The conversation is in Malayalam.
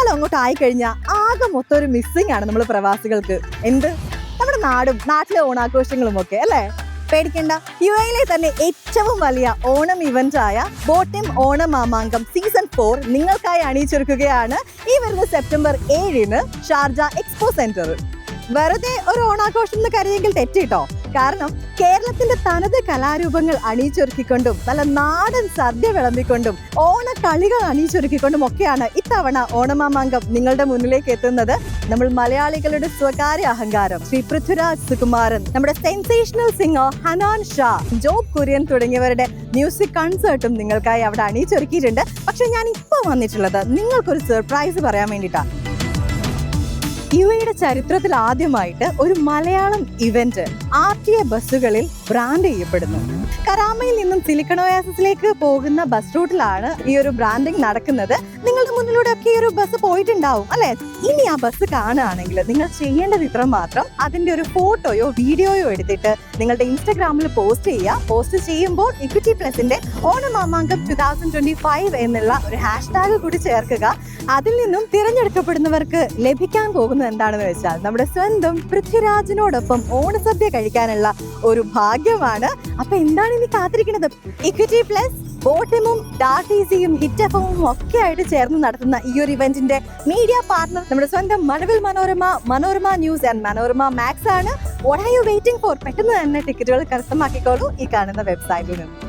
മഴക്കാലം അങ്ങോട്ട് ആയിക്കഴിഞ്ഞാൽ ആകെ മൊത്തം ഒരു മിസ്സിംഗ് ആണ് നമ്മൾ പ്രവാസികൾക്ക്. എന്ത്? നമ്മുടെ നാടും നാട്ടിലെ ഓണാഘോഷങ്ങളും ഒക്കെ അല്ലേ? പേടിക്കേണ്ട, UAE തന്നെ ഏറ്റവും വലിയ ഓണം ഇവന്റ് ആയ ബോട്ടിം ഓണം മാമാങ്കം സീസൺ 4 നിങ്ങൾക്കായി അണിയിച്ചൊരുക്കുകയാണ് ഈ വരുന്ന സെപ്റ്റംബർ 7 ഷാർജ എക്സ്പോ സെന്റർ. വെറുതെ ഒരു ഓണാഘോഷം എന്ന് കരുതിയെങ്കിൽ തെറ്റിട്ടോ. കാരണം കേരളത്തിന്റെ തനത് കലാരൂപങ്ങൾ അണിയിച്ചൊരുക്കിക്കൊണ്ടും നല്ല നാടൻ സദ്യ വിളമ്പിക്കൊണ്ടും ഓണക്കളികൾ അണിയിച്ചൊരുക്കിക്കൊണ്ടും ഒക്കെയാണ് ഇത്തവണ ഓണമാമാങ്കം നിങ്ങളുടെ മുന്നിലേക്ക് എത്തുന്നത്. നമ്മൾ മലയാളികളുടെ സ്വകാര്യ അഹങ്കാരം ശ്രീ പൃഥ്വിരാജ് സുകുമാരൻ, നമ്മുടെ സെൻസേഷണൽ സിംഗർ ഹനാൻ ഷാ, ജോബ് കുര്യൻ തുടങ്ങിയവരുടെ മ്യൂസിക് കൺസേർട്ടും നിങ്ങൾക്കായി അവിടെ അണിയിച്ചൊരുക്കിയിട്ടുണ്ട്. പക്ഷെ ഞാൻ ഇപ്പോൾ വന്നിട്ടുള്ളത് നിങ്ങൾക്കൊരു സർപ്രൈസ് പറയാൻ വേണ്ടിയിട്ടാണ്. UAEയുടെ ചരിത്രത്തിൽ ആദ്യമായിട്ട് ഒരു മലയാളം ഇവന്റ് RTA ബസ്സുകളിൽ ബ്രാൻഡ് ചെയ്യപ്പെടുന്നു. കരാമയിൽ നിന്നും സിലിക്കൺ ഒയാസിസിലേക്ക് പോകുന്ന ബസ് റൂട്ടിലാണ് ഈ ഒരു ബ്രാൻഡിങ് നടക്കുന്നത്. നിങ്ങളുടെ മുന്നിലൂടെ ഒക്കെ ഈ ഒരു ബസ് പോയിട്ടുണ്ടാവും അല്ലെ? ഇനി ആ ബസ് കാണുകയാണെങ്കിൽ നിങ്ങൾ ചെയ്യേണ്ടത് ഇത്ര മാത്രം: അതിന്റെ ഒരു ഫോട്ടോയോ വീഡിയോയോ എടുത്തിട്ട് നിങ്ങളുടെ ഇൻസ്റ്റാഗ്രാമിൽ പോസ്റ്റ് ചെയ്യുക. പോസ്റ്റ് ചെയ്യുമ്പോൾ ഇക്വിറ്റി പ്ലസിന്റെ ഓണമാമാങ്കം 2025 എന്നുള്ള ഒരു ഹാഷ്ടാഗ് കൂടി ചേർക്കുക. അതിൽ നിന്നും തിരഞ്ഞെടുക്കപ്പെടുന്നവർക്ക് ലഭിക്കാൻ പോകുന്നത് എന്താണെന്ന് വെച്ചാൽ നമ്മുടെ സ്വന്തം പൃഥ്വിരാജിനോടൊപ്പം ഓണസദ്യ കഴിക്കാനുള്ള ഒരു ഭാഗ്യമാണ്. അപ്പൊ എന്താണ് ഇനി കാത്തിരിക്കുന്നത്? ഇക്വിറ്റി പ്ലസ്, ബോട്ടിമും ഡാർട്ടീസിയും ഹിറ്റ് എഫും ഒക്കെ ആയിട്ട് ചേർന്ന് നടത്തുന്ന ഈ ഒരു ഇവന്റിന്റെ മീഡിയ പാർട്ണർ നമ്മുടെ സ്വന്തം Mazhavil Manorama, Manorama news and Manorama max ആണ്. What are you waiting for? പെട്ടെന്ന് തന്നെ ടിക്കറ്റുകൾ കരസ്ഥമാക്കിക്കോളൂ ഈ കാണുന്ന വെബ്സൈറ്റിൽ നിന്ന്.